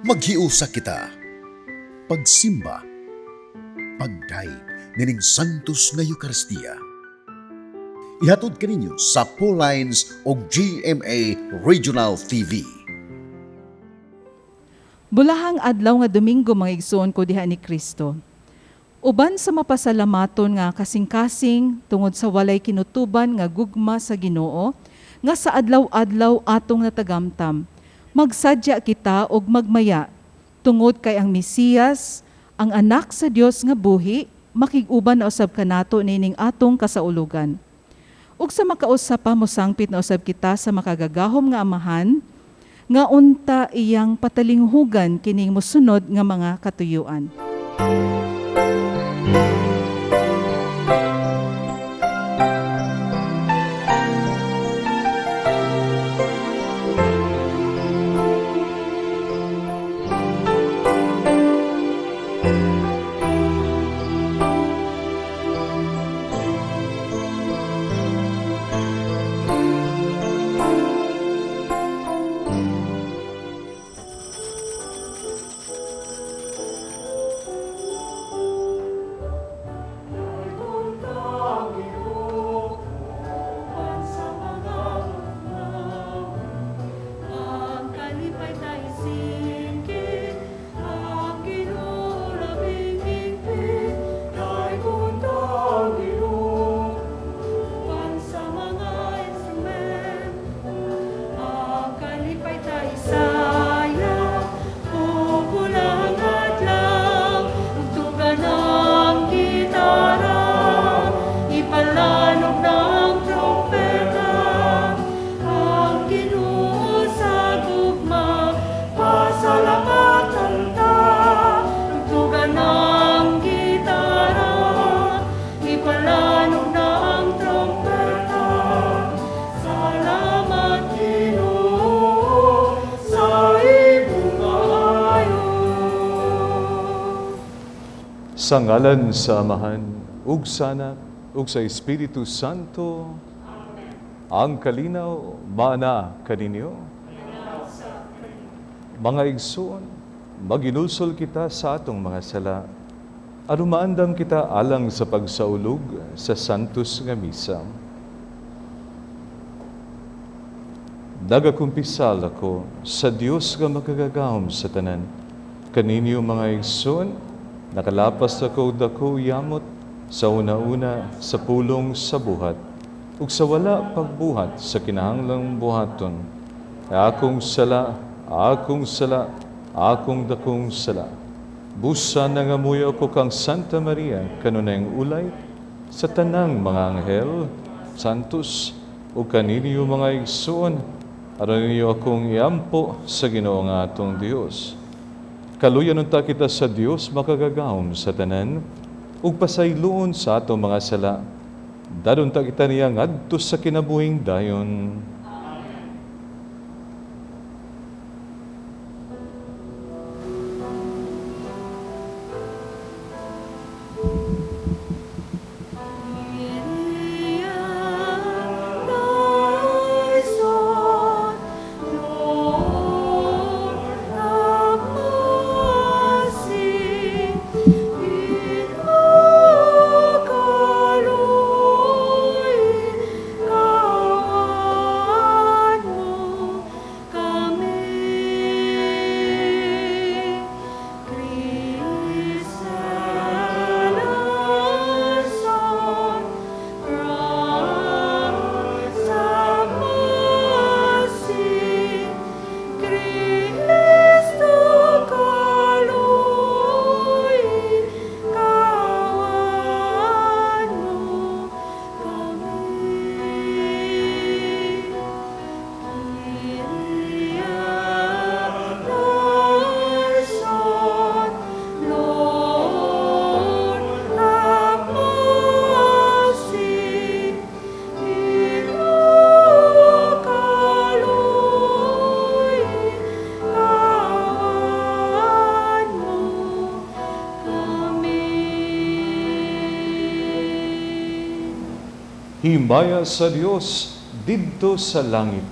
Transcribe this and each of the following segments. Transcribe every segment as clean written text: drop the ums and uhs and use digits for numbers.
Maghiusa kita. Pagsimba, pagdaig nining santos nga Eucharistia. Ihatod kaninyo sa Paulines o GMA Regional TV. Bulahang adlaw nga Domingo mga igsoon ko diha ni Kristo. Uban sa mapasalamaton nga kasing-kasing tungod sa walay kinutuban nga gugma sa Ginoo, nga sa adlaw-adlaw atong natagamtam. Magsadya kita og magmaya, tungod kay ang Mesiyas, ang anak sa Dios nga buhi, makig-uban na usab kanato nining atong kasaulugan. Ug sa makausap pa mo sangpit na usab kita sa makagagahom nga amahan, nga unta iyang patalinghugan kining mosunod nga mga katuyuan. Sa ngalan sa Amahan, ug sa Anak, ug sa Espiritu Santo, amen. Ang kalinaw, maana kaninyo. Mga igsoon, maginulsol kita sa atong mga sala. Arumaandam kita alang sa pagsaulog sa Santos nga Misa. Nagakumpisal ako sa Dios nga makagagahom sa tanan. Kaninyo mga igsoon, nakalapas ako dako yamot sa una-una sa pulong sa buhat, ug sa wala pagbuhat sa kinahanglang buhaton. Akong sala, akong dakong sala. Busa nangamuyo ako kang Santa Maria, kanunayng ulay, sa tanang mga anghel, santos, ug kaninyo mga igsoon, aron ninyo akong iampo sa Ginoo nga atong Dios. Kaluyan unta kita sa Dios makagagahom sa tanan, ug pasayloon sa atong mga sala. Dadon ta kita niya ngadto sa kinabuhing dayon. Himaya sa Dios didto sa langit.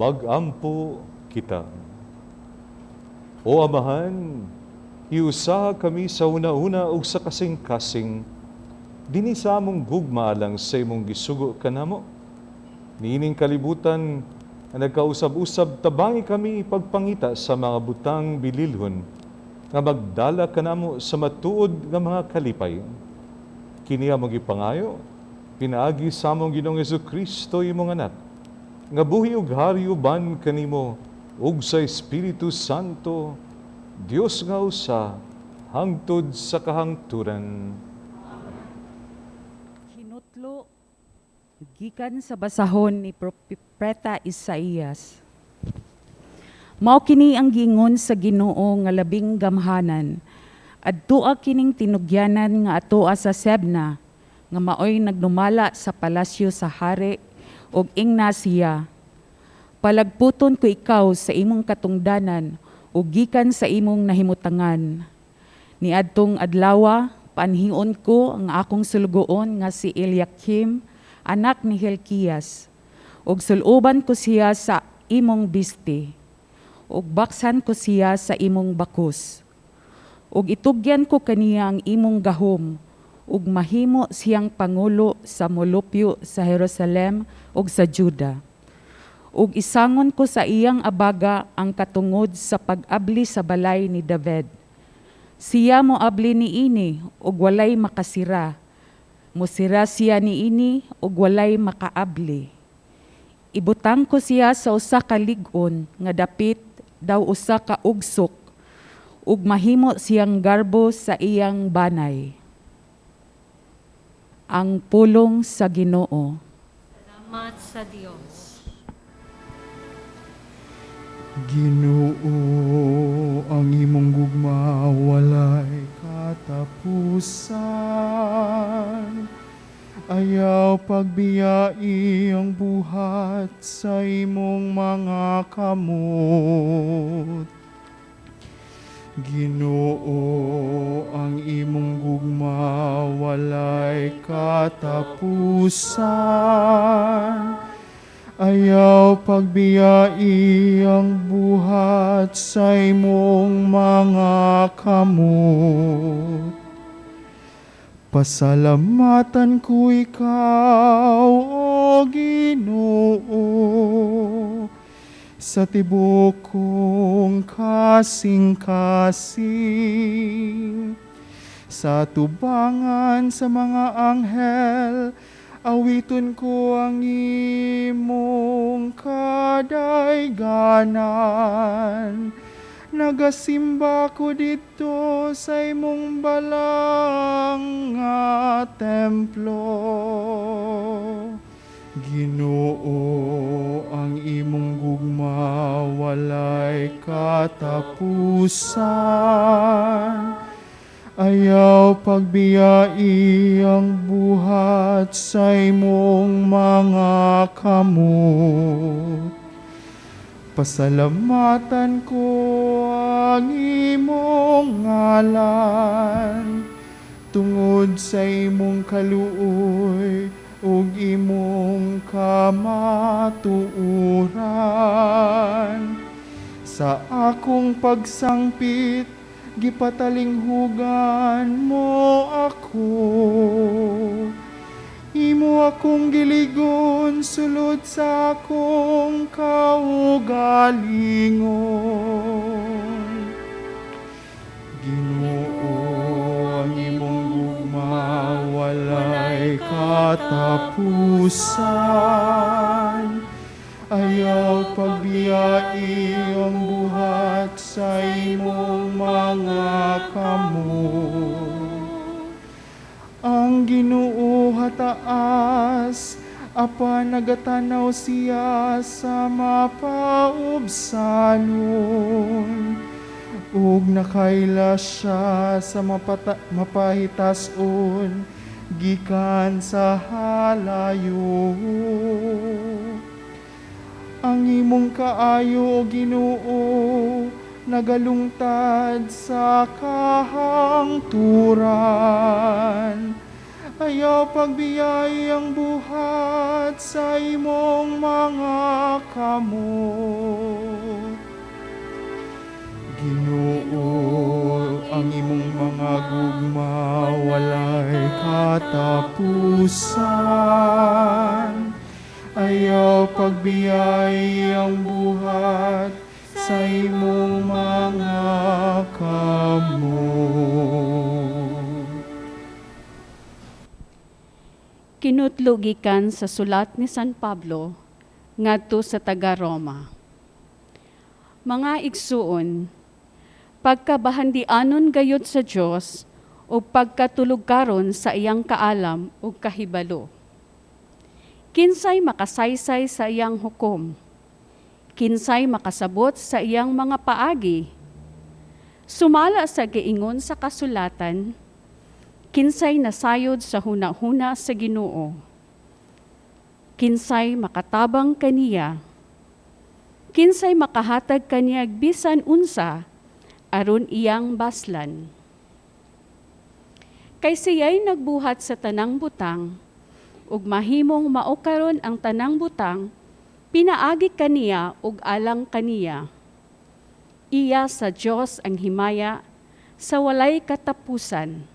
Mag-ampo kita. O Amahan, iusaha kami sa una-una ug sa kasing-kasing, dini sa among gugma lang sa imong gisugo kanamo. Niining kalibutan na nagkausab-usab, tabangi kami pagpangita sa mga butang bililhon nga magdala kanamo sa matuod nga mga kalipay. Kini among gipangayo, pinaagi sa among Ginoong Jesucristo imong anak, nga buhi ug hari uban kanimo ug sa Espiritu Santo, Dios nga usa, hangtod sa kahangturan. Hinutlo gikan sa basahon ni Propeta Isaías. Mao kini ang gingon sa Ginoo nga labing gamhanan. Adtoa kining tinugyanan nga atoa sa Sebna, nga maoy nagdumala sa palasyo sa hari og ingna siya. Palagputon ko ikaw sa imong katungdanan ug gikan sa imong nahimutangan. Niadtong adlawa panhion ko ang akong sulugoon nga si Eliakim, anak ni Hilkias, ug suluban ko siya sa imong biste, ug baksan ko siya sa imong bakos. Ug itugyan ko kaniya ang imong gahom, ug mahimo siyang pangulo sa molupyo sa Jerusalem ug sa Juda. Ug isangon ko sa iyang abaga ang katungod sa pag-abli sa balay ni David. Siya mo abli niini ug walay makasira. Musira siya niini ug walay makaabli. Ibutang ko siya sa usa ka lig-on nga dapit daw usa ka ugsok, ug mahimo siyang garbo sa iyang banay. Ang pulong sa Ginoo. Salamat sa Diyos. Ginoo, ang imong gugma walay katapusan. Ayaw pagbiyai ang buhat sa imong mga kamot. Ginoo, ang imong gugma walay katapusan. Ayaw pagbiyai ang buhat sa imong mga kamot. Pasalamatan ko ikaw, O Ginoo, sa tibok kong kasing-kasing. Sa tubangan sa mga anghel, awiton ko ang imong kadayganan. nagasimba ko dito sa imong balang nga templo. Ginoo, ang imong gugma walay katapusan. Ayaw pagbiyai ang buhat sa imong mga kamot. Pasalamatan ko ang imong ngalan tungod sa imong kaluoy ug imong kamatuoran. Sa akong pagsangpit, gipatalinghugan mo ako. Imo akong giligon sulod sa akong kaugalingon. Ginoo, ang imong gugma walay katapusan. Ayaw pagbiyai ang buhat sa imong mga kamot. Ang Ginoo hataas, apan nagatanaw siya sa mapaubsanon. Ug nakaila siya sa mapahitason, gikan sa halayo. Ang imong kaayo, O Ginoo, nagalungtad sa kahangturan. Ayaw pagbiyay ang buhat sa imong mga kamot. Ginoo, ang imong mga gugma walay katapusan. Ayaw pagbiyay ang buhat sa imong mga kamot. Kinutlo gikan sa sulat ni San Pablo ngadto sa taga Roma. Mga igsuon, pagkabahandianon gayud sa Dios o pagkatulog karon sa iyang kaalam o kahibalo. Kinsay makasaysay sa iyang hukom, kinsay makasabot sa iyang mga paagi. Sumala sa giingon sa kasulatan, kinsay nasayod sa hunahuna sa Ginoo. Kinsay makatabang kaniya, kinsay makahatag kaniya bisan unsa aron iyang baslan. Kay siya'y nagbuhat sa tanang butang, ug mahimong maukaron ang tanang butang, pinaagi kaniya ug alang kaniya. Iya sa Dios ang himaya sa walay katapusan.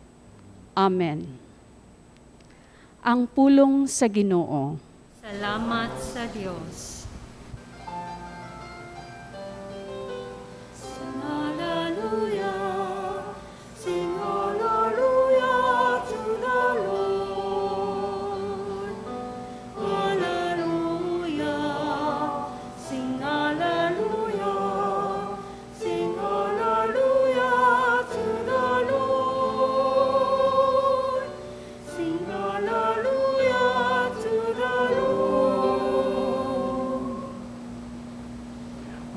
Amen. Ang pulong sa Ginoo. Salamat sa Diyos. Sing hallelujah, sing hallelujah to the Lord. Hallelujah, sing hallelujah, sing hallelujah to the Lord. Sing hallelujah to the Lord.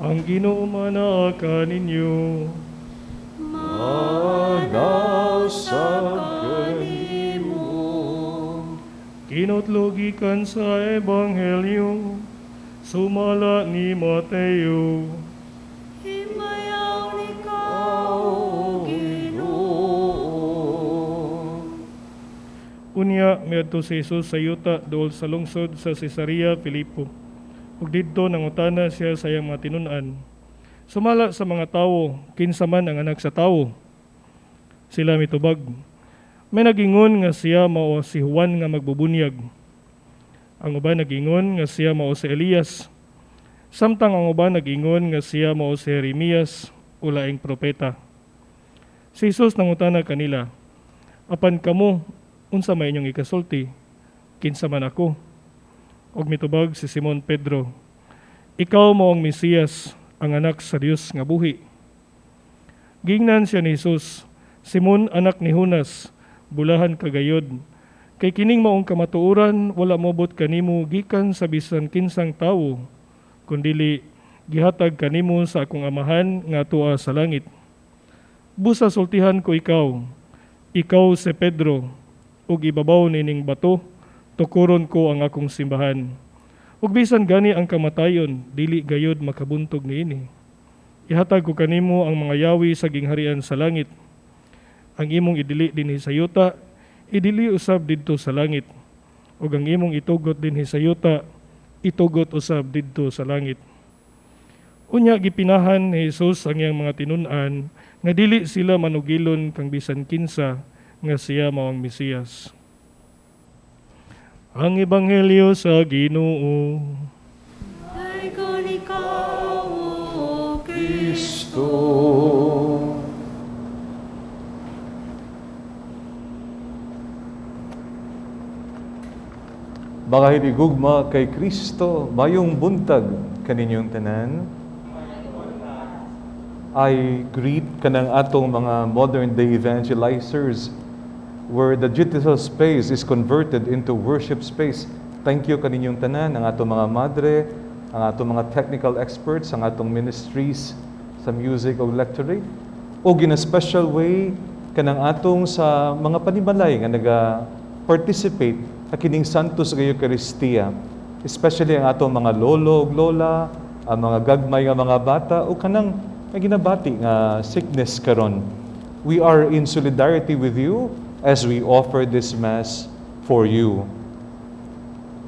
Ang Ginoo manaka ninyo. Manasab kanimo. Kinutlogikan sa Ebanghelyo, sumala ni Mateo. Himayaw ni Kao, Ginoo. Unya, miadto si Jesus sa yuta dool sa lungsod sa Cesarea Filipo. Ug didto nangutana siya sa iyang mga tinun-an. Sumala sa mga tawo, kinsa man ang anak sa tawo. Sila mitubag. May nagingon nga siya mao si Juan nga magbubunyag. Ang uban nagingon nga siya mao si Elias. Samtang ang uban nagingon nga siya mao si Jeremias o laing propeta. Si Jesus nangutana kanila, apan kamo, unsa may inyong ikasulti? Kinsa man ako? Og mitubag si Simon Pedro, ikaw mo ang Mesiyas, ang anak sa Dios nga buhi. Gingnan siya ni Jesus, Simon anak ni Jonas, bulahan kagayod. Kay kining maong kamatuoran wala mobot kanimo gikan sa bisan kinsang tawo, kundili gihatag kanimo sa akong amahan nga tuwa sa langit. Busa sultihan ko ikaw si Pedro, ug ibabaw nining bato, tukuron ko ang akong simbahan. Ug bisan gani ang kamatayon, dili gayod makabuntog niini. Ihatag ko kanimo ang mga yawi sa gingharian sa langit. Ang imong idili dinhi sa yuta, idili usab didto sa langit. Ug ang imong itugot dinhi sa yuta, itugot usab didto sa langit. Unya gipinahan ni Jesus ang iyang mga tinun-an nga dili sila manugilon kang bisan kinsa nga siya mao ang Mesiyas. Ang ebanghelyo sa Ginoo. Ay kon ikaw, O Kristo. Mga hinigugma kay Kristo, mayong buntag kaninyong tanan. I greet kanang atong mga modern day evangelizers where the digital space is converted into worship space. Thank you kaninyong tanan, ang atong mga madre, ang atong mga technical experts, ang atong ministries sa music o lecturate. O in a special way, kanang atong sa mga panimalay nga naga-participate sa kining Santos nga Eucharistia, especially ang atong mga lolo ug lola, ang mga gagmay nga mga bata, o kanang nga ginabati nga sickness karon. We are in solidarity with you as we offer this Mass for you.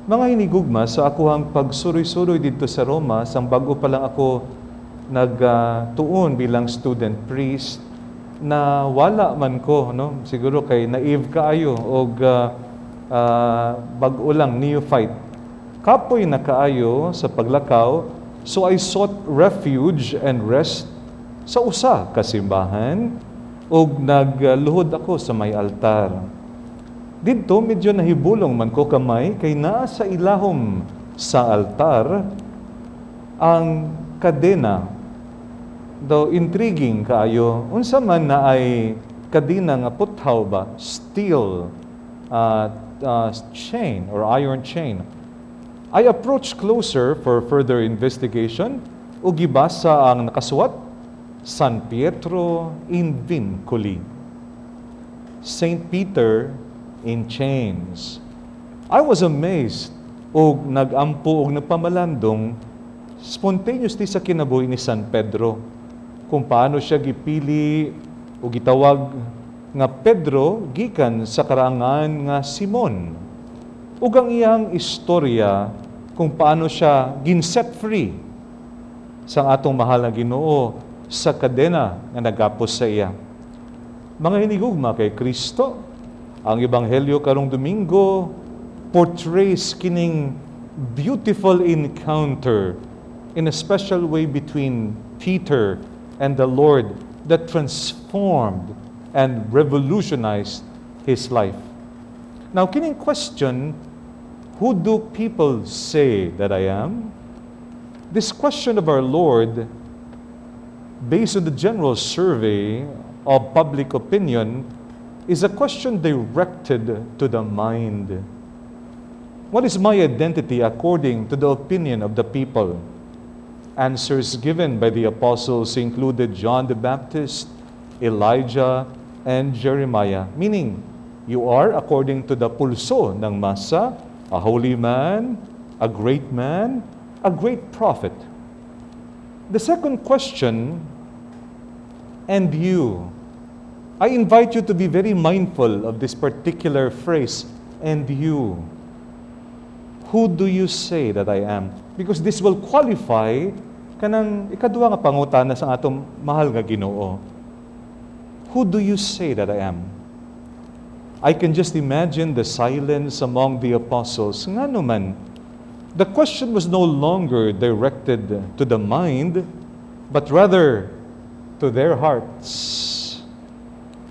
Mga hinigugma, sa akuhang pagsuroy-suroy dito sa Roma, sang bago pa lang ako nagtuon bilang student priest, na wala man ko, no? Siguro kay naive kaayo o bag-o lang, neophyte. Kapoy na kaayo sa paglakaw, so I sought refuge and rest sa usa ka simbahan ug nagluhod ako sa may altar. Didto medyo nahibulong man ko kamay kay naa sa ilahom sa altar ang kadena. Though intriguing kaayo, unsa man na ay kadena nga puthaw ba, steel chain or iron chain. I approached closer for further investigation ug gibasa ang nakasuwat, San Pietro in Vinculi, Saint Peter in chains. I was amazed ug nagampo ug nagpamalandong spontaneously sa kinabuhi ni San Pedro kung paano siya gipili o gitawag nga Pedro gikan sa karangan nga Simon. Ug ang iyang istorya kung paano siya ginset free sa atong mahal na Ginoo sa kadena nga nagapos sa iya. Mga hinigugma kay Kristo, ang Ebanghelyo karong Domingo portrays kining beautiful encounter in a special way between Peter and the Lord that transformed and revolutionized his life. Now, kining question, who do people say that I am? This question of our Lord, based on the general survey of public opinion, is a question directed to the mind. What is my identity according to the opinion of the people? Answers given by the apostles included John the Baptist, Elijah, and Jeremiah, meaning you are according to the pulso ng masa, a holy man, a great prophet. The second question, and you. I invite you to be very mindful of this particular phrase, and you. Who do you say that I am? Because this will qualify kanang ikaduha nga pangutana sa atong mahal nga Ginoo. Who do you say that I am? I can just imagine the silence among the apostles. Nga naman, the question was no longer directed to the mind, but rather to their hearts.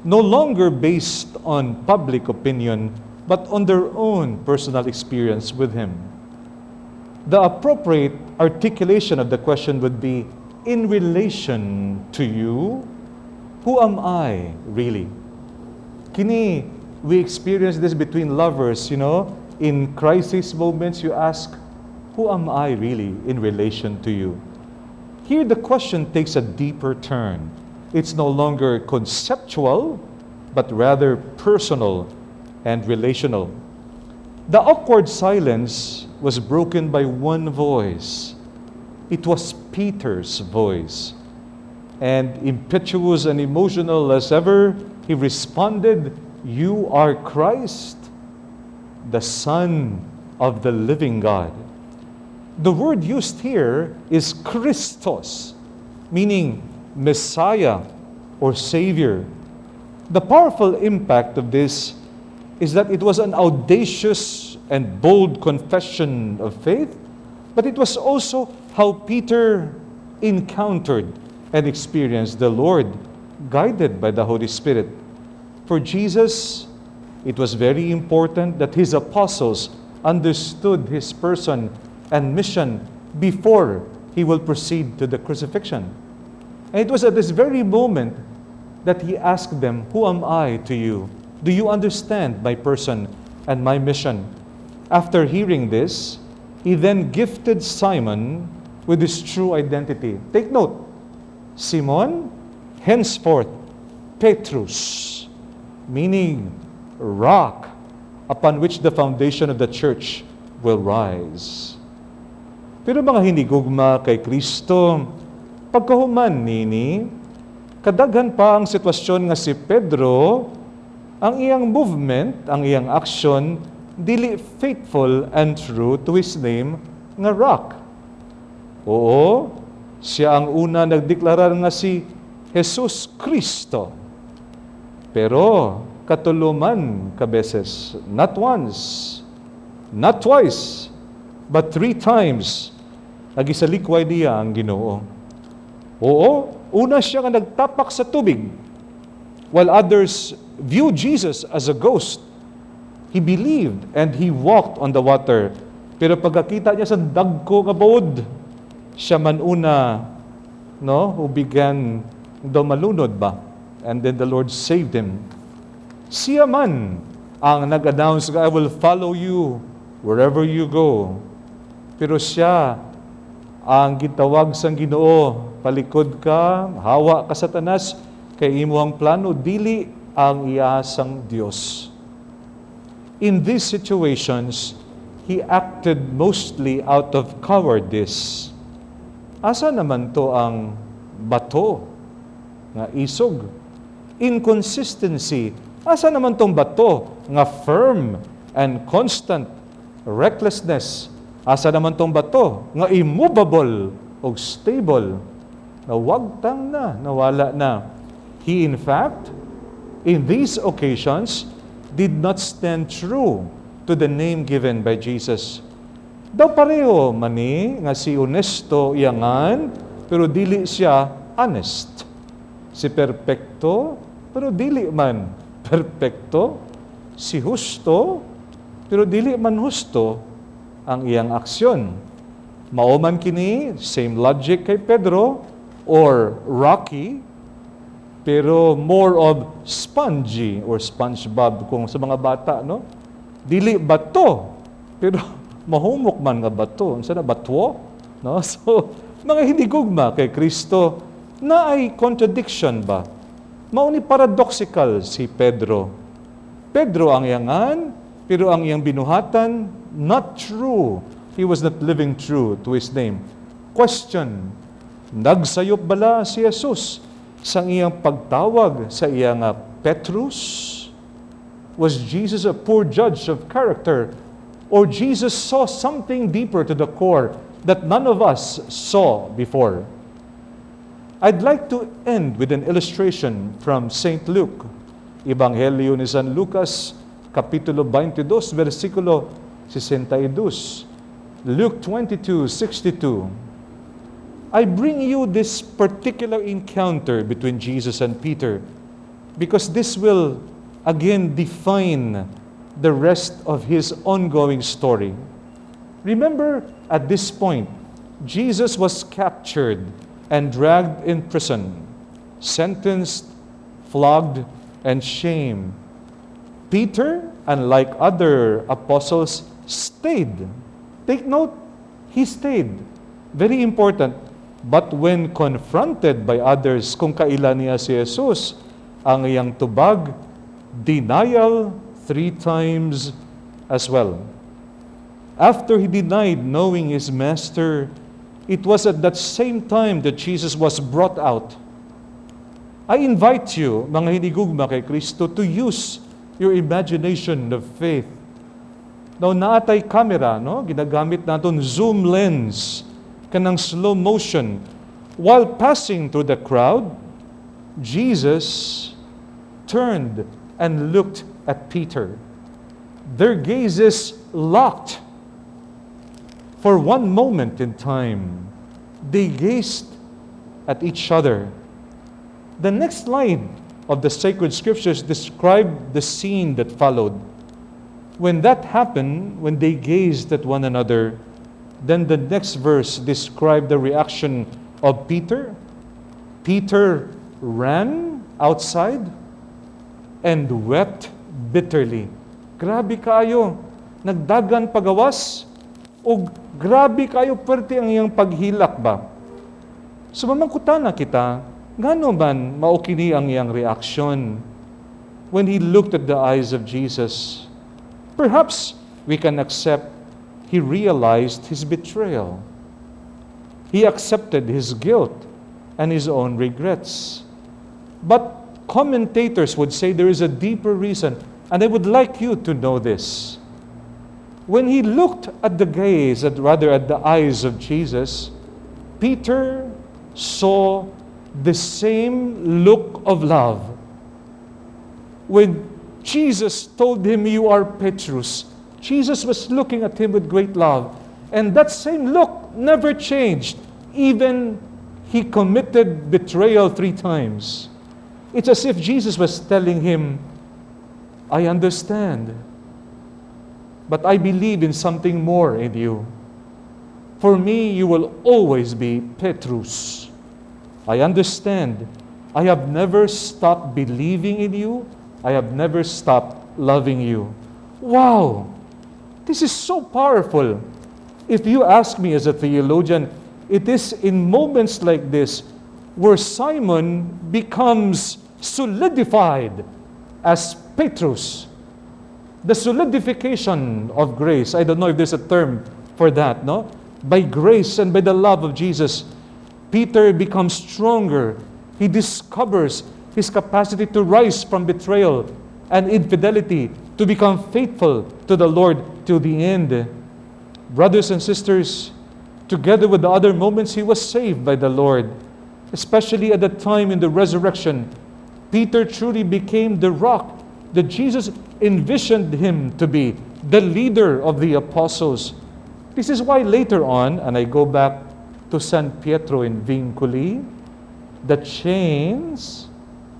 No longer based on public opinion, but on their own personal experience with Him. The appropriate articulation of the question would be, in relation to you, who am I really? Kini, we experience this between lovers, in crisis moments you ask, who am I really in relation to you? Here the question takes a deeper turn. It's no longer conceptual, but rather personal and relational. The awkward silence was broken by one voice. It was Peter's voice. And impetuous and emotional as ever, he responded, "You are Christ, the Son of the living God." The word used here is Christos, meaning Messiah or Savior. The powerful impact of this is that it was an audacious and bold confession of faith, but it was also how Peter encountered and experienced the Lord, guided by the Holy Spirit. For Jesus, it was very important that his apostles understood his person and mission before he will proceed to the crucifixion. And it was at this very moment that he asked them, "Who am I to you? Do you understand my person and my mission?" After hearing this, he then gifted Simon with his true identity. Take note, Simon, henceforth, Petrus, meaning rock upon which the foundation of the church will rise. Pero mga hinigugma kay Kristo, pagkahuman nini, kadaghan pa ang sitwasyon nga si Pedro, ang iyang movement, ang iyang action, dili faithful and true to his name nga rock. Oo, siya ang una nagdeklarar nga si Jesus Kristo. Pero katuluman ka beses, not once, not twice, but 3 times, nagisalikway niya ang Ginoo. Oo, una siya nga nagtapak sa tubig, while others viewed Jesus as a ghost. He believed and he walked on the water. Pero pagkakita niya sa dagko nga bawod, siya man una, who began daw malunod ba? And then the Lord saved him. Siya man ang nag-announce, "I will follow you wherever you go." Pero siya ang gitawag sang Ginoo, "Palikod ka, hawa ka Satanas, kay imo ang plano dili ang iasang Dios." In these situations, he acted mostly out of cowardice. Asa naman to ang bato nga isog? Inconsistency. Asa naman tong bato nga firm and constant? Recklessness. Asa naman tong bato nga immovable o stable? Nawagtang na, nawala na. He in fact, in these occasions, did not stand true to the name given by Jesus. Daw pareho mani nga si honesto iyangan, pero dili siya honest. Si perpekto, pero dili man perpekto. Si husto, pero dili man husto ang iyang aksyon. Mao man kini, same logic kay Pedro, or Rocky, pero more of spongy or SpongeBob kung sa mga bata, Dili bato, pero mahumok man nga bato. Unsa na batwo? So, mga hinigugma kay Kristo, na ay contradiction ba? Mao ni paradoxical si Pedro. Pedro ang iyangan, pero ang iyang binuhatan, not true. He was not living true to his name. Question, nagsayop bala si Jesus sa iyang pagtawag sa iyang Petrus? Was Jesus a poor judge of character? Or Jesus saw something deeper to the core that none of us saw before? I'd like to end with an illustration from St. Luke, Ebanghelyo ni San Lucas, Kapitulo 22, versikulo 62. Luke 22:62. I bring you this particular encounter between Jesus and Peter because this will again define the rest of his ongoing story. Remember, at this point, Jesus was captured and dragged in prison, sentenced flogged and shamed. Peter, unlike other apostles, stayed. Take note, he stayed. Very important. But when confronted by others kung kailan niya si Jesus, ang iyang tubag, denial 3 times as well. After he denied knowing his master, it was at that same time that Jesus was brought out. I invite you, mga hinigugma kay Kristo, to use your imagination of faith. Now, naatay camera, no? Ginagamit natin zoom lens, kanang slow motion. While passing through the crowd, Jesus turned and looked at Peter. Their gazes locked. For one moment in time, they gazed at each other. The next line of the sacred scriptures describe the scene that followed. When that happened, when they gazed at one another, then the next verse described the reaction of Peter. Peter ran outside and wept bitterly. Grabe kayo, nagdagan pagawas, o grabe kayo perti ang iyang paghilak ba? So mamangkutan na kita, ngano man maukini ang iyang reaction when he looked at the eyes of Jesus? Perhaps we can accept he realized his betrayal. He accepted his guilt and his own regrets. But commentators would say there is a deeper reason, and I would like you to know this. When he looked at the gaze, at the eyes of Jesus, Peter saw the same look of love. When Jesus told him, "You are Petrus," Jesus was looking at him with great love. And that same look never changed. Even he committed betrayal 3 times. It's as if Jesus was telling him, "I understand, but I believe in something more in you. For me, you will always be Petrus. I understand. I have never stopped believing in you. I have never stopped loving you." Wow! This is so powerful. If you ask me as a theologian, it is in moments like this where Simon becomes solidified as Petrus. The solidification of grace. I don't know if there's a term for that, no? By grace and by the love of Jesus, Peter becomes stronger. He discovers his capacity to rise from betrayal and infidelity, to become faithful to the Lord till the end. Brothers and sisters, together with the other moments he was saved by the Lord, especially at the time in the resurrection, Peter truly became the rock that Jesus envisioned him to be, the leader of the apostles. This is why later on, and I go back to San Pietro in Vinculi, the chains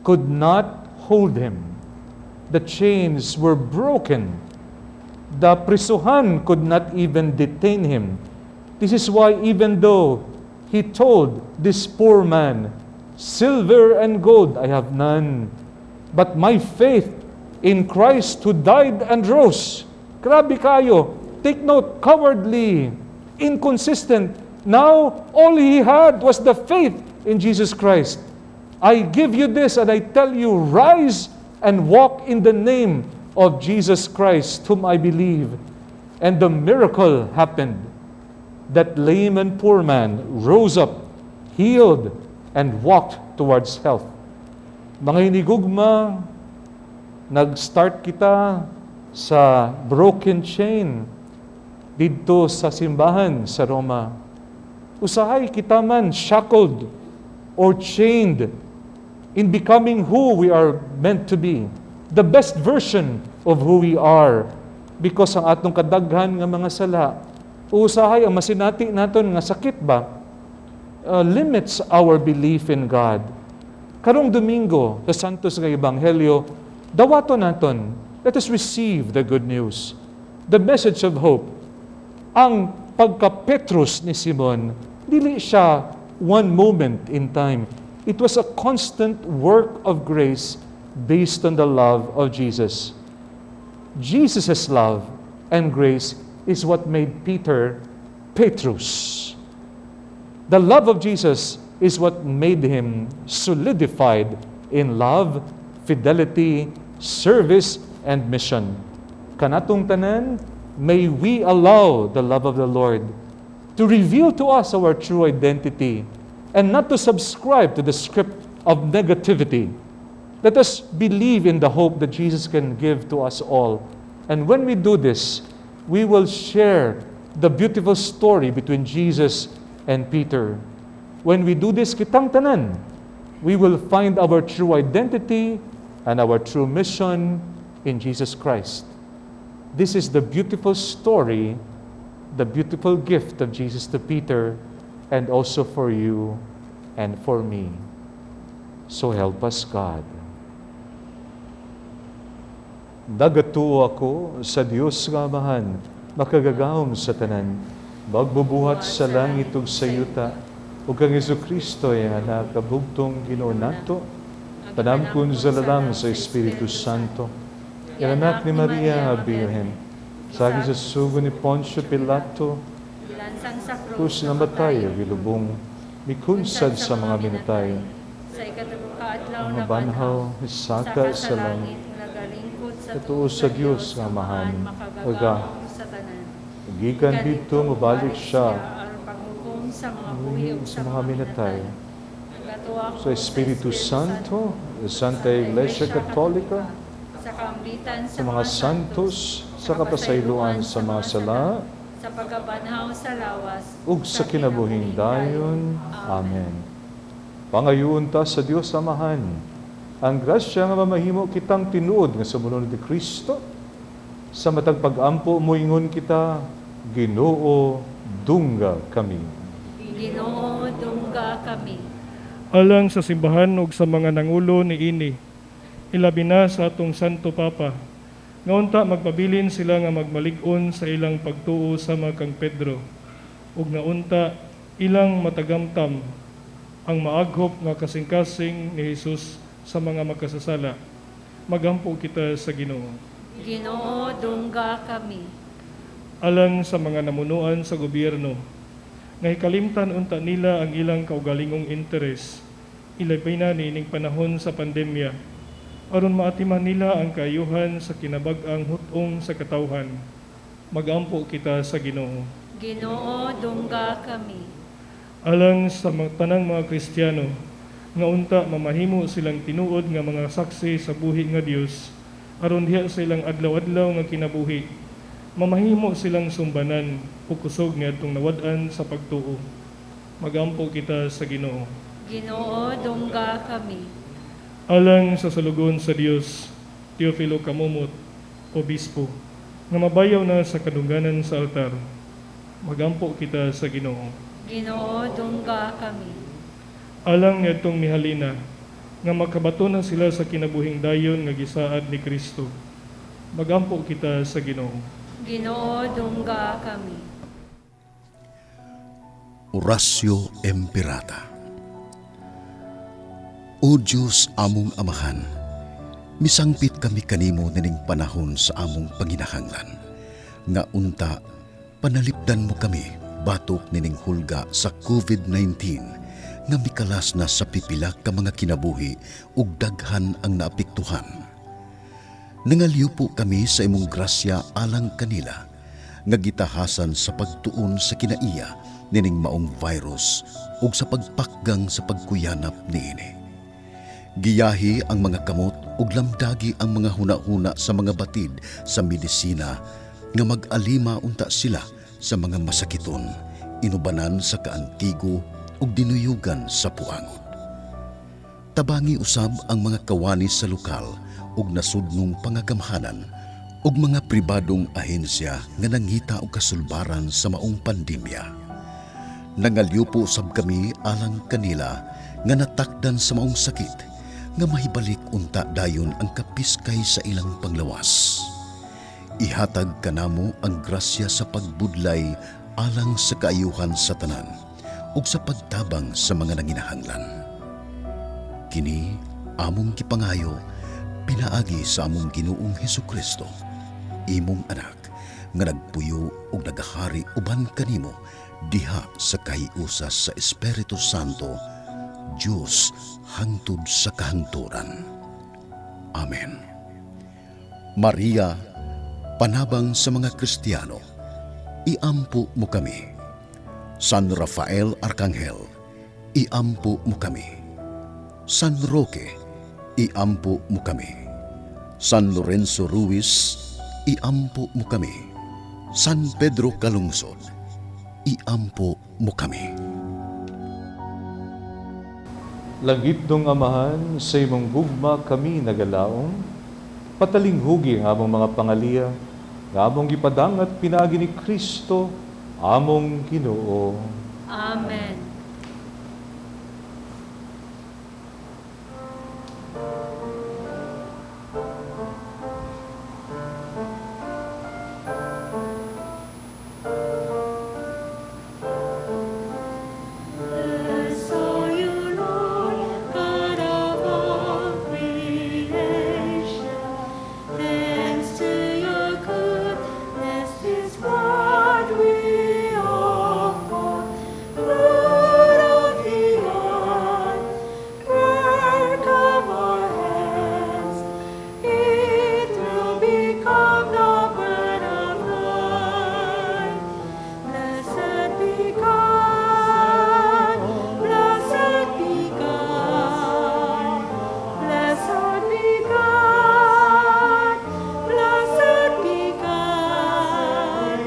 could not hold him. The chains were broken. The prisuhan could not even detain him. This is why even though he told this poor man, "Silver and gold I have none, but my faith in Christ who died and rose." Grabe kayo. Take note, cowardly, inconsistent. Now, all he had was the faith in Jesus Christ. I give you this and I tell you, rise and walk in the name of Jesus Christ, whom I believe. And the miracle happened. That lame and poor man rose up, healed, and walked towards health. Mga hinigugma, nag-start kita sa broken chain dito sa simbahan sa Roma. Usahay kita man shackled or chained in becoming who we are meant to be, the best version of who we are, because ang atong kadaghan nga mga sala, usahay ang masinati naton nga sakit ba, limits our belief in God. Karong Domingo, sa Santos nga Ebanghelyo, dawaton naton, let us receive the good news, the message of hope. Ang pagka-Petrus ni Simon, dili siya one moment in time. It was a constant work of grace based on the love of Jesus. Jesus' love and grace is what made Peter Petrus. The love of Jesus is what made him solidified in love, fidelity, service, and mission. Kanatong tanan, may we allow the love of the Lord to reveal to us our true identity and not to subscribe to the script of negativity. Let us believe in the hope that Jesus can give to us all. And when we do this, we will share the beautiful story between Jesus and Peter. When we do this, kitang tanan, we will find our true identity and our true mission in Jesus Christ. This is the beautiful story, the beautiful gift of Jesus to Peter, and also for you and for me. So help us, God. Nagatuo ako sa Dios nga Amahan, makagagahom sa tanan, magbubuhat sa langit ug sa yuta, ug kang Jesucristo ay anak kabugtong Ginoo nato, panamkon sa lalang sa Espiritu Santo, ang anak ni Maria Birhen, sa gisasugo ni Poncio Pilato, kus namatay gilubong, mikunsad sa mga minatay, sa ikatagukadlaw ang na mabanhaw, isaka sa langit, katuo sa Diyos nga Amahan, makagagahom sa tanan. gikan dito mabalik siya aron paghukom sa mga buhi ug sa mga minatay. Nagatuwa ko Sa Espiritu Santo, sa Santa Iglesia Katolika, sa kaambitan sa mga santos, sa kapasayloan sa mga sala, sa pagkabanhaw sa lawas ug sa kinabuhing dayon. Amen. Pangayoon ta sa Dios Amahan, ang grasya nga mamahimo kitang tinuod nga sa munod ni Kristo, sa matag pag-ampo moingon kita, Ginoo, dungga kami. Ginoo, dungga kami. Alang sa simbahan ug sa mga nangulo ni ini, ilabi na sa atong Santo Papa, nga unta magpabilin sila nga magmalig-on sa ilang pagtuo sama kang Pedro, ug nga unta ilang matagamtam ang maaghop nga kasing-kasing ni Jesus sa mga makasasala. Magampo kita sa Ginoo. Ginoo, dungga kami. Alang sa mga namunuan sa gobyerno, nga hikalimtan unta nila ang ilang kaugalingong interes, ilabay na nining panahon sa pandemya, aron maatiman nila ang kaayuhan sa kinabag-ang hutong sa katawhan. Magampo kita sa Ginoo. Ginoo, dungga kami. Alang sa tanang mga Kristiyano, nga unta mamahimo silang tinuod nga mga saksi sa buhi nga Dios, aron diha sa ilang adlaw-adlaw nga kinabuhi, mamahimo silang sumbanan o kusog niadtong nawad-an sa pagtuo. Magampo kita sa Ginoo. Ginoo, dungga kami. Alang sa salugon sa Dios, Teofilo Kamumot, Obispo, nga mabayaw na sa kadungganan sa altar. Magampo kita sa Ginoo. Ginoo, dungga kami. Alang niadtong mihalina, nga makabato na sila sa kinabuhing dayon nga gisaad ni Kristo. Magampo kita sa Ginoo. Ginoo, dungga kami. Orasyo Emperata. O Diyos among Amahan, misangpit kami kanimo nining panahon sa among panginahanglan, nga unta panalipdan mo kami batok nining hulga sa COVID-19 nga mikalas na sa pipila ka mga kinabuhi ug daghan ang naapektuhan. Nangalyo po kami sa imong grasya alang kanila nga gitahasan sa pagtuon sa kinaiya nining maong virus ug sa pagpakgang sa pagkuyanap niini. Giyahi ang mga kamot ug lamdagi ang mga hunahuna sa mga batid sa medisina nga mag-alima unta sila sa mga masakiton, inubanan sa kaantigo ug dinuyugan sa puangot. Tabangi usab ang mga kawani sa lokal ug nasudnong pangagamhanan ug mga pribadong ahensya nga nangita og kasulbaran sa maong pandemya. Nangalyo po usab kami alang kanila nga natakdan sa maong sakit nga mahibalik unta dayon ang kapiskay sa ilang panglawas. Ihatag kanamo ang grasya sa pagbudlay alang sa kaayuhan sa tanan ug sa pagtabang sa mga nanginahanglan. kini among gipangayo pinaagi sa among Ginoong Hesukristo, imong anak nga nagpuyo ug nagahari uban kanimo diha sa kahiusas sa Espiritu Santo, Dios hangtod sa kahangturan. Amen. Maria, panabang sa mga Kristiyano, iampo mo kami. San Rafael Arcangel, iampo mo kami. San Roque, iampo mo kami. San Lorenzo Ruiz, iampo mo kami. San Pedro Calungsod, iampo mo kami. Langit dong Amahan, sa imong gugma kami nagalaong, patalinghugi ang among mga pangaliya, nga among gipadangat pinaagi ni Kristo, among Ginoo. Amen. Blessed are you, Lord, God of all creation. Thanks to your goodness is what we offer. Fruit of the earth, work of our hands. It will become the bread of life. Blessed be God. Blessed be God. Blessed be God. Blessed be God.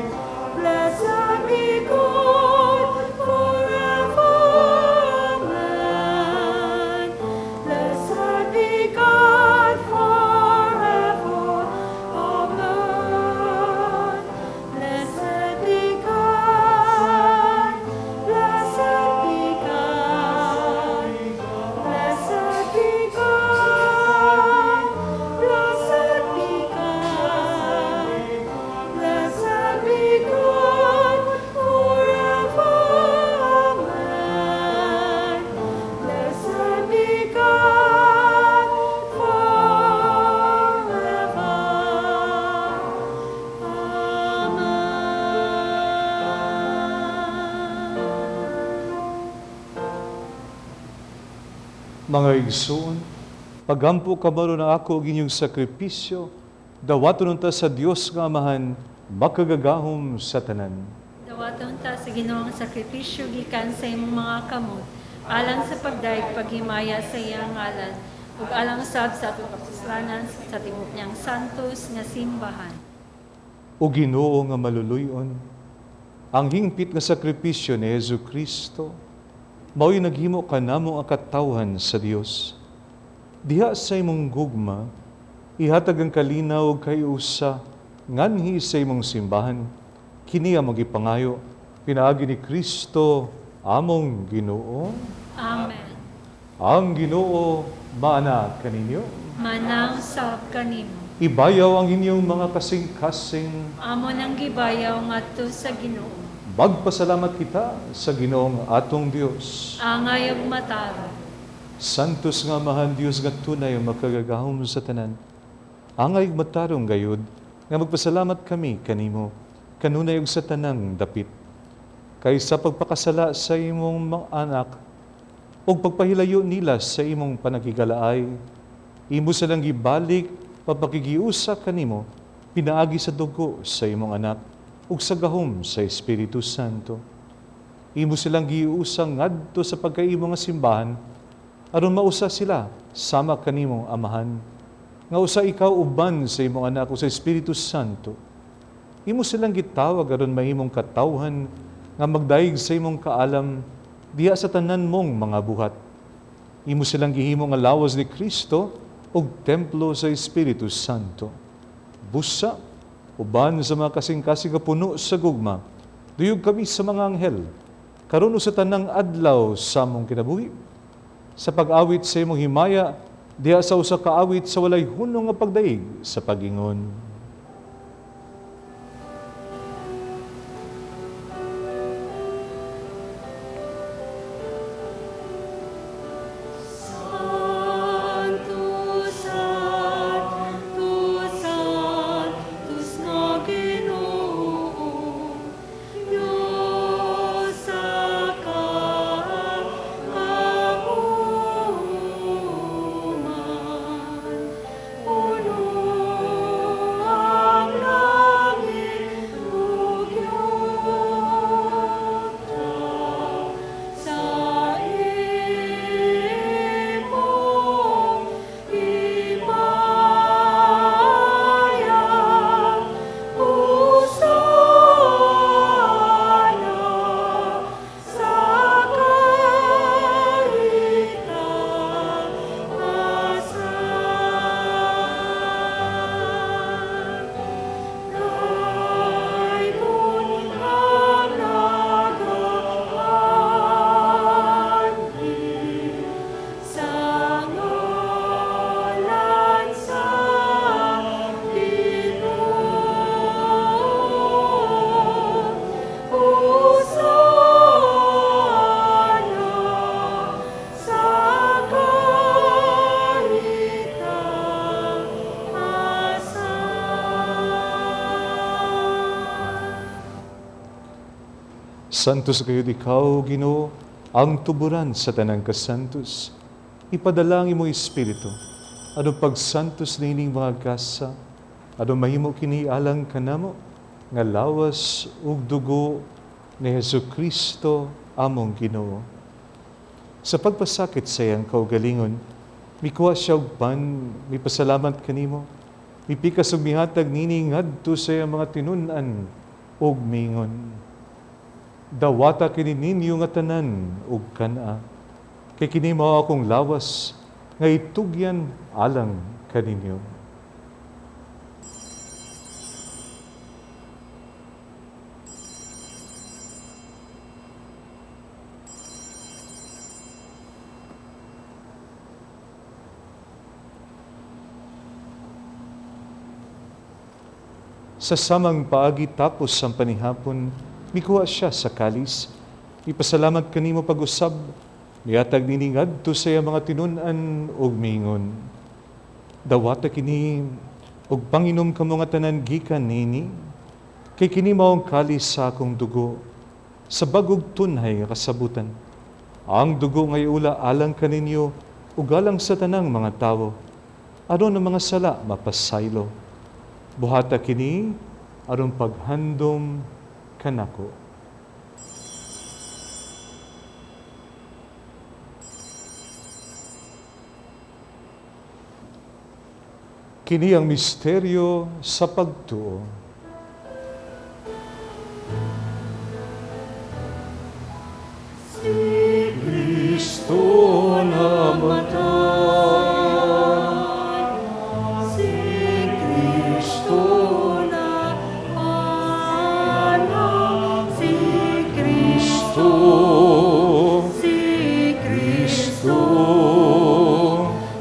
Blessed be God forever. Amen. Blessed be God forever. Amen. Blessed be God. Blessed be God. Blessed be God. Blessed be God. Blessed be God forever. Amen. Blessed be God forever. Amen. Mga igsoon, pagampo kabalo na ako og inyong sakripisyo, dawaton ta sa Dios nga Amahan, makagagahom sa tanan. Dawaton ta sa Ginoong sakripisyo gikan sa imong mga kamot, alang sa pagdaig paghimaya sa iyang ngalan, ug alang sab sa atong kapuslanan sa tibuok niyang santos nga simbahan. O Ginoo nga maluluyon, ang hingpit nga sakripisyo ni Jesucristo, mao'y naghimo ka namong akatawhan sa Dios. Diha sa imong gugma, ihatag ang kalinaw kay usa, nganhi sa imong simbahan, kini ang magipangayo, pinaagi ni Kristo, among Ginoo. Amen. Ang Ginoo, maana kaninyo. Manang sab kanimo. Ibayaw ang inyong mga kasing-kasing. Amo nang gibayaw ngadto sa Ginoo. Magpasalamat kita sa Ginoong atong Dios. Angay ug mataro. Santos nga Amahan Dios nga tunay ang makagagahom sa tanan. Angay ug matarong gayud nga magpasalamat kami kanimo kanunay ug sa tanang dapit. Kaysa pagpakasala sa imong mga anak ug pagpahilayo nila sa imong panagigalaay, imo silang gibalik papakigiusa kanimo pinaagi sa dugo sa imong anak ug sa gahom sa Espiritu Santo. Imo silang giusa ngadto sa pagkaimo nga simbahan aron mausa sila sama kanimong Amahan. Nga usa ikaw uban sa imong anak ug sa Espiritu Santo. Imo silang gitawag aron mahimong katawhan nga magdaig sa imong kaalam diha sa tanan mong mga buhat. Imo silang gihimo nga lawas ni Kristo ug templo sa Espiritu Santo. Busa uban sa mga kasing-kasing nga puno sa gugma, duyog kami sa mga anghel, karon sa tanang adlaw sa among kinabuhi, sa pag-awit sa imong himaya, diha sa usa ka awit sa walay hunong nga pagdaig sa pag-ingon. Sa Santos kayo ikaw, Ginoo, ang tuburan sa tanang kasantos. Ipadalangin mo Espiritu, ano pagsantos nining mga kasa, ano mahimo kini alang kanamo, nga lawas ug dugo ni Jesucristo among Ginoo. Sa pagpasakit sa iyang kaugalingon, mikuha siya og pan, mipasalamat kanimo, mipikas og mihatag nini ngadto sa iyang mga tinun-an ug mingon. Dawata kini ninyo nga tanan ug kana, kay kini mao akong lawas nga itugyan alang kaninyo. Sa samang paagi tapos ang panihapon, mikuha siya sa kalis. Ipasalamat kanimo pag-usab, mihatag nini ngadto sa iyang mga tinun-an ug mingon. Dawata kini ug panginom kamo nga tanan gikan nini, kay kini maong kalis sa akong dugo, sa bagog tunhay nga kasabutan. Ang dugo ngay ula alang kaninyo ug alang sa tanang mga tawo. Aron ang mga sala mapasaylo. Buhata kini aron paghandom kanako. Kini ang misteryo sa pagtuo. Si Kristo namatay, si Kristo napanak, si Kristo, si Kristo,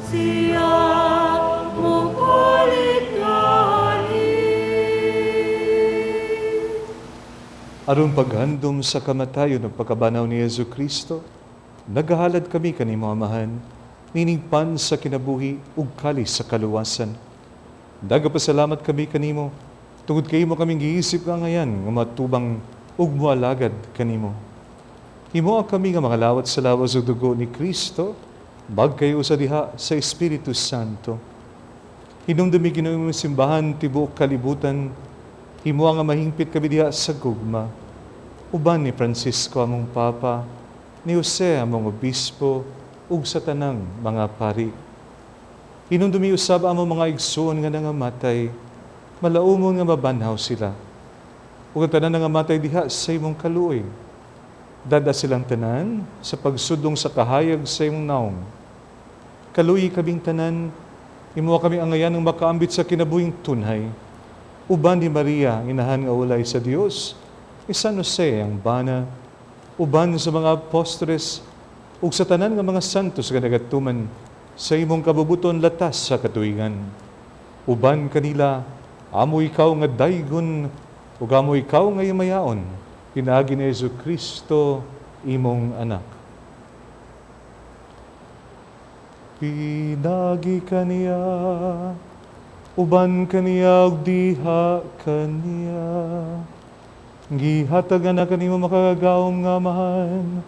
siya aron paghandom sa kamatayon ng pagkabanaw ni Yesu Kristo, nagahalad kami kanimo amahan, nining pan sa kinabuhi ug kalis sa kaluwasan. Nagapasalamat kami kanimo, tungod kayo mo kaming giisip nga ngayan, nga matubang ug mualagad kanimo. Himoa kami nga mga lawat sa lawas ug dugo ni Kristo, magkayo sa diha sa Espiritu Santo. Hinumdumi Ginoong simbahan tibuok kalibutan, himoa nga mahingpit kami diha sa gugma. Uban ni Francisco among Papa, ni Jose among Obispo, ug sa tanang mga pari. Hinumdumi usab among mga igsoon nga nangamatay, malaumon nga mabanhaw sila. Ug ang tanan nangamatay diha sa imong kaluoy. Dada silang tanan sa pagsudong sa kahayag sa imong naong. Kaluoy kaming tanan, himoa kami angayan ng makaambit sa kinabuhing tunhay. Uban ni Maria, inahan nga ulay sa Dios, San Jose ang bana, uban sa mga apostoles, ug sa tanan nga mga santos nga nagatuman sa imong kabubuton latas sa katuigan. Uban kanila, amo ikaw nga daygon, ug amo ikaw nga imayaon, pinaagi ni Jesu Kristo, imong anak. Pinagi kaniya, uban kaniya ug diha kaniya. Gihatagan na kanimo makagagawom nga amahan,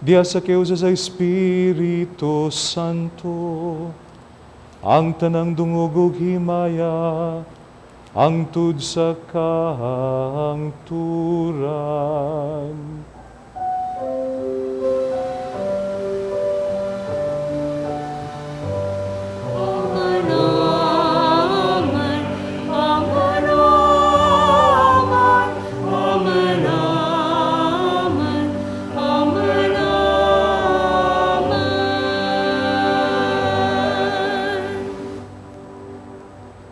diha sa kiusa sa Espiritu Santo, ang tanang dungog ug himaya, ang tud sa kahangturan.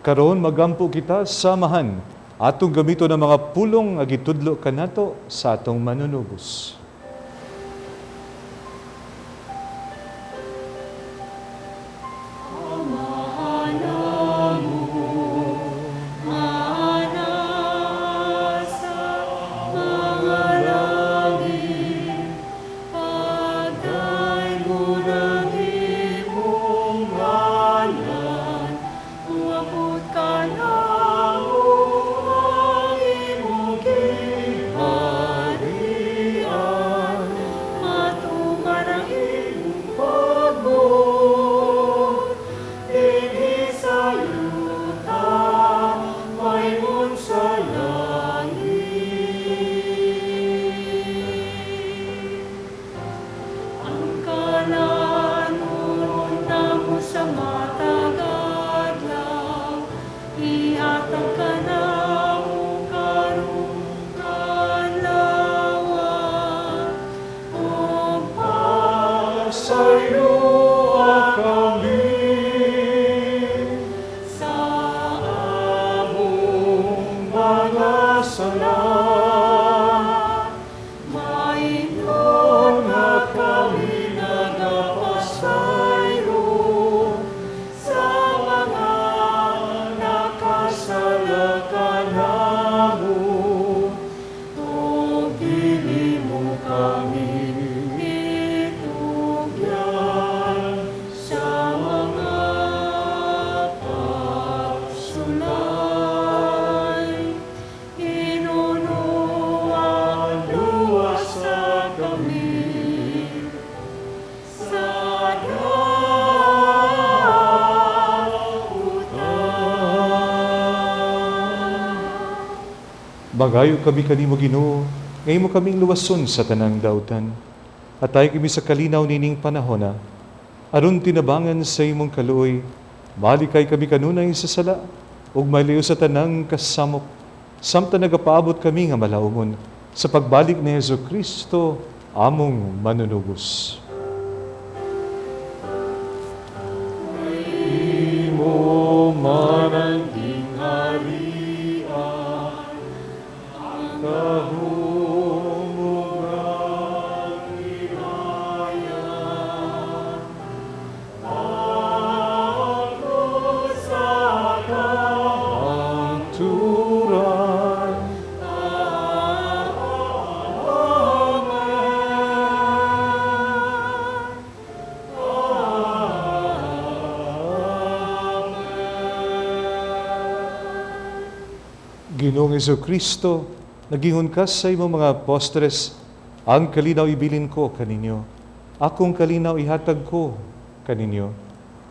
Karon magampo kita samahan atong gamito ng mga pulong nga gitudlo kanato sa atong manunubos. Hari sala. Maingon at kami nagapasayro sa mga nakasala kanamo. O dili mo kami itugyan sa mga pagsulay. Inunuan luwas sa kami sa dautan. Magayo kami kanimo Ginoo, ngayon mo kaming luwason sa tanang dautan. At tayo kami sa kalinaw nining panahon na, aron tinabangan sa imong kaluoy, malikay kami kanunay sa sala, ug maliw sa tanang kasamok, samtang nagapaabot kami nga malaumon, sa pagbalik ni Hesus Kristo, among manunubos. Imo man ang gingharian, ang kahumugang hinayan. Ako sa ang turan, Ginoong Jesucristo, nagingon ka sa imong mga postres, ang kalinaw ibilin ko kaninyo, akong kalinaw ihatag ko kaninyo.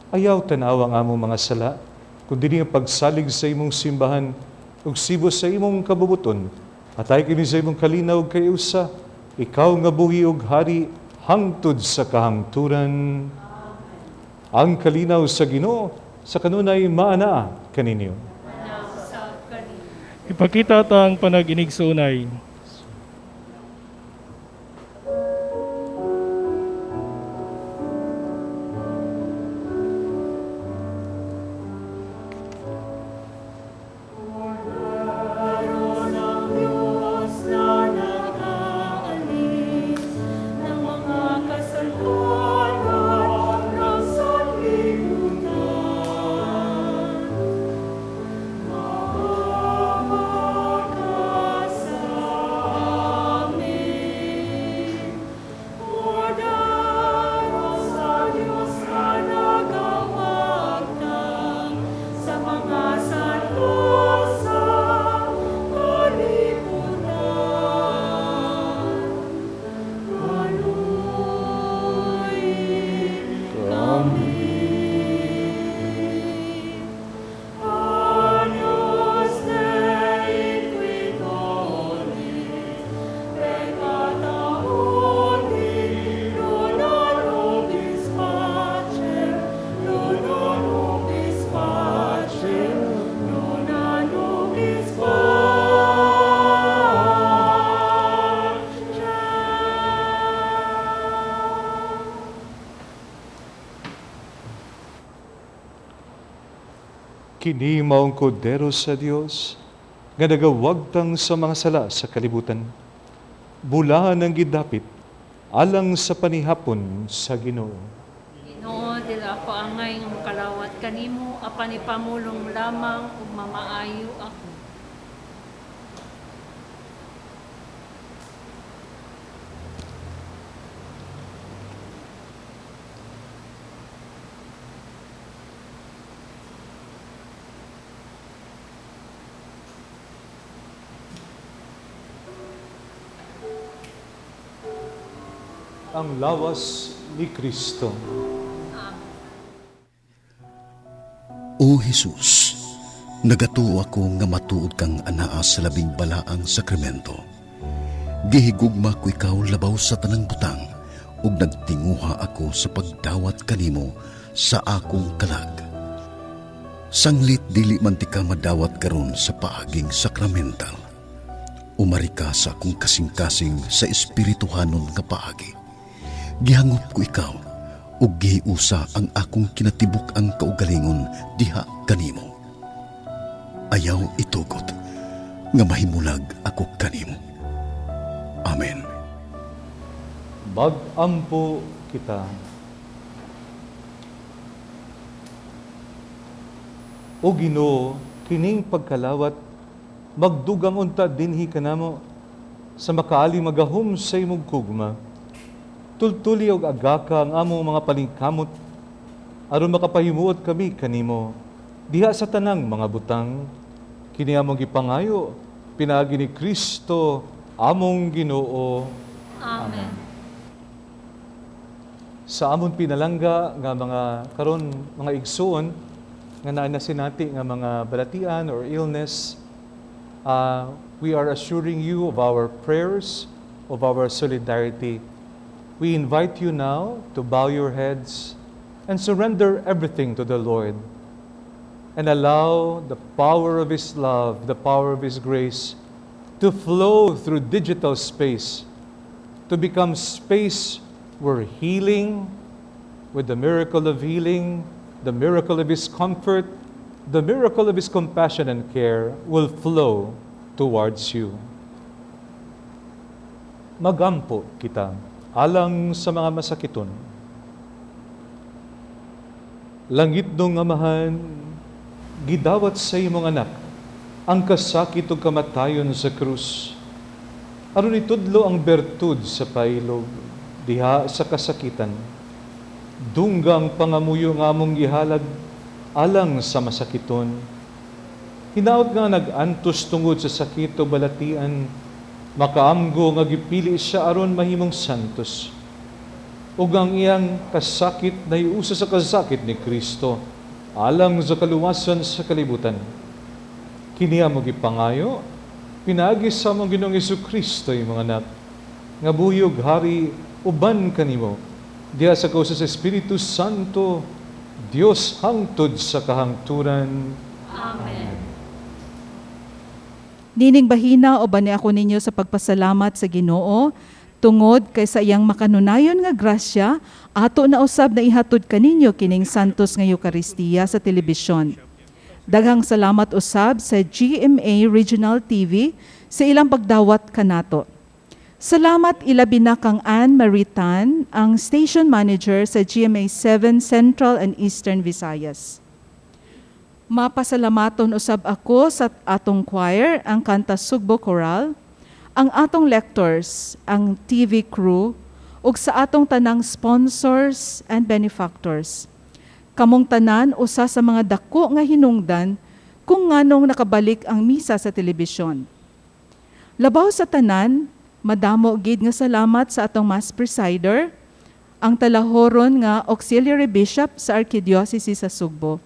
Ayaw tanaw ang among mga sala, kundi nga pagsalig sa imong simbahan, ug sibo sa imong kabubuton, atay kini sa imong kalinaw kay usa, ikaw nga buhi ug hari, hangtod sa kahangturan. Ang kalinaw sa Ginoo, sa kanunay maana kaninyo. Ipakita ta ang panaginig sa unay. Meron ang Diyos na nag-aalis ng mga kasalpuan ng sanlibutan. Maawa ka sa amin. Ordaro sa Diyos na nagawagtang sa mga santo sa kalibutan. Kaluoy kami. Agnus Dei qui doni, peccata mundi, luna nobis pacem, luna nobis pacem, luna nobis pacem. Kini maong kordero sa Dios, nga nagawagtang sa mga sala sa kalibutan. Bulahan ang gidapit, alang sa panihapon sa Ginoo. Ginoo, dila ako angay nga makalawat kanimo, apan ipamulong lamang ug mamaayo ako. Ang lawas ni Kristo. O Jesus, nagatuo ako nga matuod kang anaa sa labing balaang sakramento. Gihigugma ko ikaw labaw sa tanang butang, ug nagtinguha ako sa pagdawat kanimo sa akong kalag. Sanglit dili man ti ka madawat karon sa paaging sakramental. Umari ka sa akong kasing-kasing sa espirituhanon nga paagi. Gihangop ko ikaw, ug gihiusa ang akong kinatibuk ang kaugalingon diha kanimo. Ayaw itugot, nga mahimulag ako kanimo. Amen. Magampo kita. O Ginoo, kining pagkalawat, magdugang unta dinhi kanamo sa makaali magahom sa imong kugma. Tultuli og agaka ang among mga palingkamot aron makapahimuot kami kanimo diha sa tanang mga butang. Kini among gipangayo pinaagi ni Kristo among Ginoo. Amen. Sa amon pinalangga nga mga karon mga igsoon nga naa na sinati nga mga balatian or illness, we are assuring you of our prayers, of our solidarity. We invite you now to bow your heads and surrender everything to the Lord and allow the power of His love, the power of His grace to flow through digital space, to become space where healing, with the miracle of healing, the miracle of His comfort, the miracle of His compassion and care will flow towards you. Magampo kita alang sa mga masakiton. Langit dong Amahan, gidawat sa imong anak ang kasakit ug kamatayon sa krus. Aron itudlo ang bertud sa pailog diha sa kasakitan. Dunggang pangamuyo nga among gihalad alang sa masakiton. Hinaot nga nag-antos tungod sa sakit o balatian, makaamgo nga gipili siya aron mahimong santos. Ug ang iyang kasakit na iusa sa kasakit ni Kristo alang sa kaluwasan sa kalibutan. Kini amo gipangayo pinaagi sa among Ginoong Jesucristo imong anak nga buyog hari uban kanimo diha sa kausa sa Espiritu Santo, Dios hangtod sa kahangturan. Amen. Nining bahina o bani ako ninyo sa pagpasalamat sa Ginoo tungod kay sa iyang makanunayon nga grasya ato na usab na ihatod kaninyo kining santos nga Eucharistia sa telebisyon. Daghang salamat usab sa GMA Regional TV sa ilang pagdawat kanato. Salamat ilabi na kang Anne Maritan, ang station manager sa GMA 7 Central and Eastern Visayas. Mapasalamaton usab ako sa atong choir, ang kanta Sugbo Choral, ang atong lectors, ang TV crew, ug sa atong tanang sponsors and benefactors. Kamong tanan usa sa mga dako nga hinungdan kung nganong nakabalik ang misa sa telebisyon. Labaw sa tanan, madamo gid nga salamat sa atong Mass Presider, ang talahoron nga Auxiliary Bishop sa Archdiocese sa Sugbo,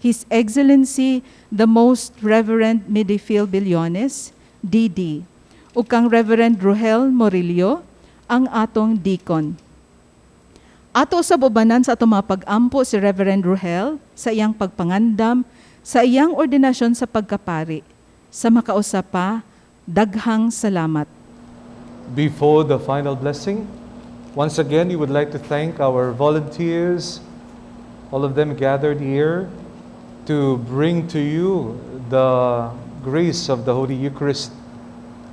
His Excellency the Most Reverend Midifil Billones, DD, ug kang Reverend Rohel Morillo, ang atong deacon. Ato sa ubanan sa atong mga pag-ampo si Reverend Rohel sa iyang pagpangandam, sa iyang ordinasyon sa pagkapari. Sa makausapa, daghang salamat. Before the final blessing, once again, we would like to thank our volunteers, all of them gathered here to bring to you the grace of the Holy Eucharist.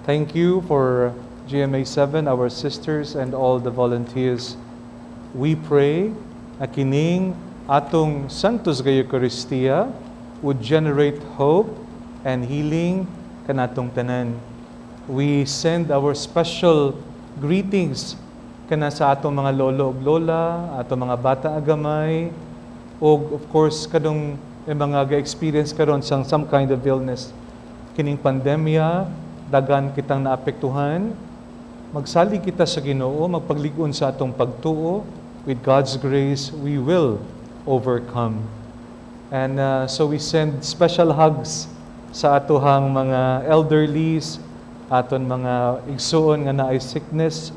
Thank you for GMA 7, our sisters, and all the volunteers. We pray na kining atong Santos nga Eucharistia would generate hope and healing kanatong tanan. We send our special greetings kana sa atong mga lolo ug lola, atong mga bata agamay, ug of course kadong mga ga-experience karon sang some kind of illness. Kining pandemya, dagan kitang naapektuhan. Magsali kita sa Ginoo, magpaglig-on sa atong pagtuo. With God's grace, we will overcome. And so we send special hugs sa atohang mga elderlies, aton mga igsuon nga naay sickness,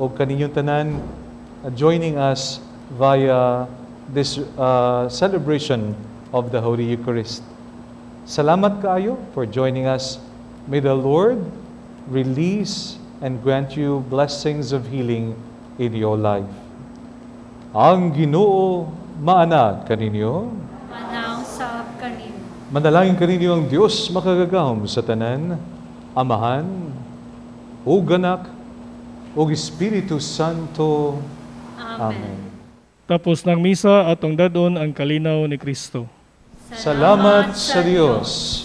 o kaninyong tanan joining us via this celebration of the Holy Eucharist. Salamat kaayo for joining us. May the Lord release and grant you blessings of healing in your life. Ang Ginoo maanad kaninyo. Manaw sa kanin. Manalangin kaninyo ang Diyos makagagahom sa tanan. Amahan, ug Anak, ug Espiritu Santo. Amen. Tapos ng misa atong dadon ang kalinaw ni Kristo. Salamat sa Dios.